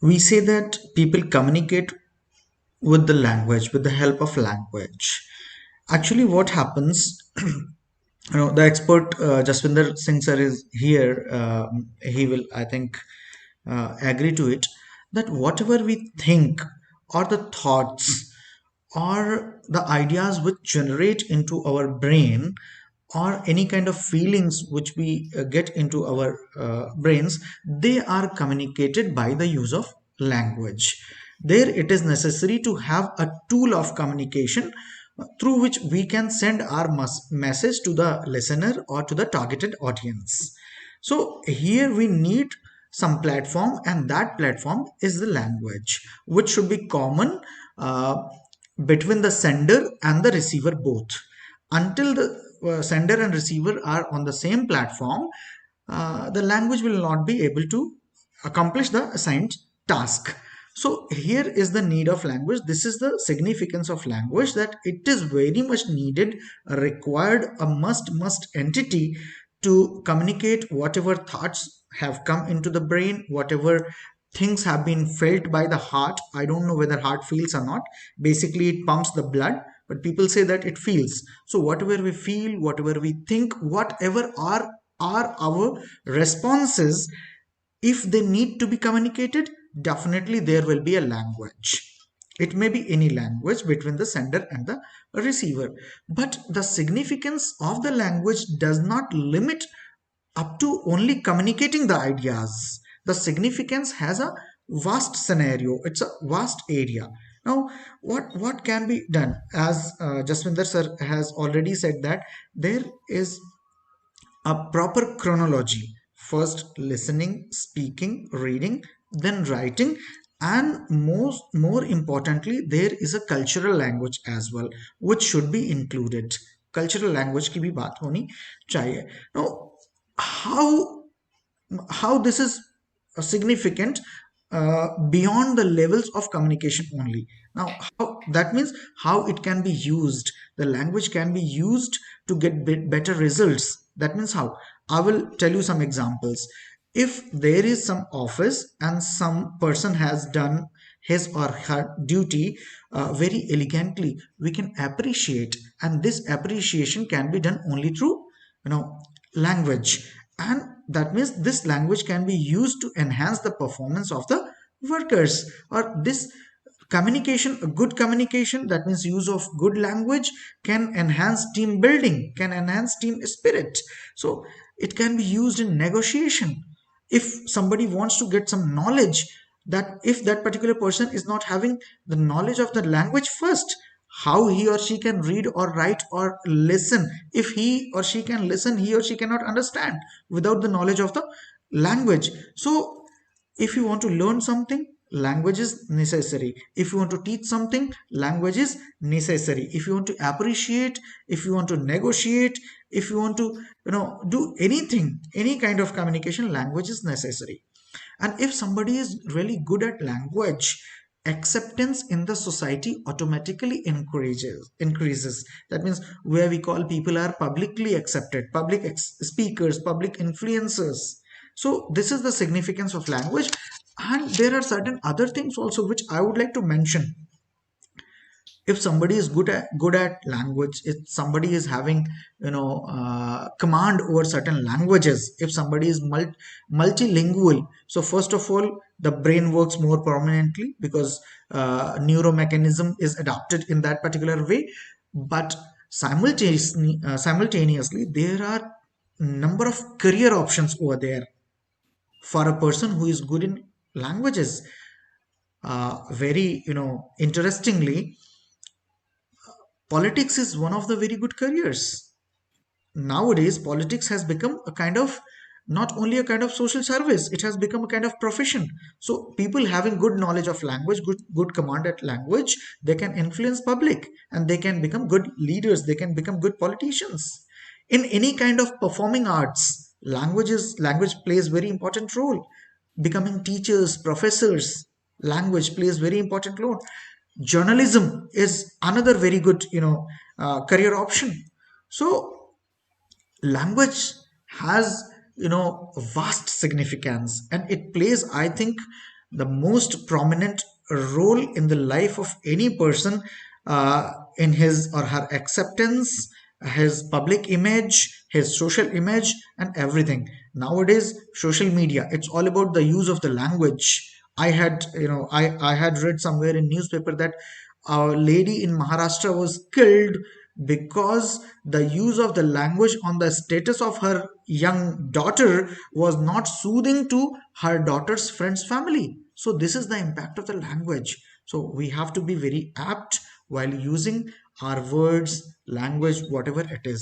We say that people communicate with the language, with the help of language. Actually, what happens, the expert Jaswinder Singh sir is here. He will, I think, agree to it, that whatever we think, or the thoughts, or the ideas which generate into our brain, or any kind of feelings which we get into our brains, they are communicated by the use of language. There it is necessary to have a tool of communication through which we can send our message to the listener or to the targeted audience. So here we need some platform, and that platform is the language, which should be common uh, between the sender and the receiver both. Until the sender and receiver are on the same platform, the language will not be able to accomplish the assigned task. So here is the need of language. This is the significance of language, that it is very much needed, required, a must entity to communicate whatever thoughts have come into the brain, whatever things have been felt by the heart. I don't know whether heart feels or not. Basically it pumps the blood, but people say that it feels. So whatever we feel, whatever we think, whatever are our responses, if they need to be communicated, definitely there will be a language. It may be any language between the sender and the receiver. But the significance of the language does not limit up to only communicating the ideas. The significance has a vast scenario, it's a vast area. Now, what can be done? As Jaswinder sir has already said, that there is a proper chronology: first listening, speaking, reading, then writing, and more importantly, there is a cultural language as well, which should be included. Cultural language की भी बात होनी चाहिए. Now, how this is significant beyond the levels of communication only. Now, how, that means how it can be used. The language can be used to get better results. That means how? I will tell you some examples. If there is some office and some person has done his or her duty very elegantly, we can appreciate, and this appreciation can be done only through, language. And that means this language can be used to enhance the performance of the workers. Or this communication, a good communication, that means use of good language, can enhance team building, can enhance team spirit. So it can be used in negotiation. If somebody wants to get some knowledge, that if that particular person is not having the knowledge of the language first, how he or she can read or write or listen? If he or she can listen, he or she cannot understand without the knowledge of the language. So if you want to learn something, language is necessary. If you want to teach something, language is necessary. If you want to appreciate, if you want to negotiate, if you want to, do anything, any kind of communication, language is necessary. And if somebody is really good at language, acceptance in the society automatically increases. That means where we call people are publicly accepted, public speakers, public influencers. So this is the significance of language. And there are certain other things also which I would like to mention. If somebody is good at language, if somebody is having, command over certain languages, if somebody is multilingual, so first of all, the brain works more prominently, because neuromechanism is adapted in that particular way. But simultaneously there are number of career options over there for a person who is good in languages. Very, interestingly, politics is one of the very good careers. Nowadays politics has become a kind of, not only a kind of social service, it has become a kind of profession. So people having good knowledge of language, good command at language, they can influence public, and they can become good leaders, they can become good politicians. In any kind of performing arts, language plays very important role. Becoming teachers, professors, language plays very important role. Journalism is another very good, career option. So language has, vast significance, and it plays, I think, the most prominent role in the life of any person, in his or her acceptance, his public image, his social image, and everything. Nowadays, social media, it's all about the use of the language. I had read somewhere in newspaper that a lady in Maharashtra was killed because the use of the language on the status of her young daughter was not soothing to her daughter's friend's family. So this is the impact of the language. So we have to be very apt while using our words, language, whatever it is.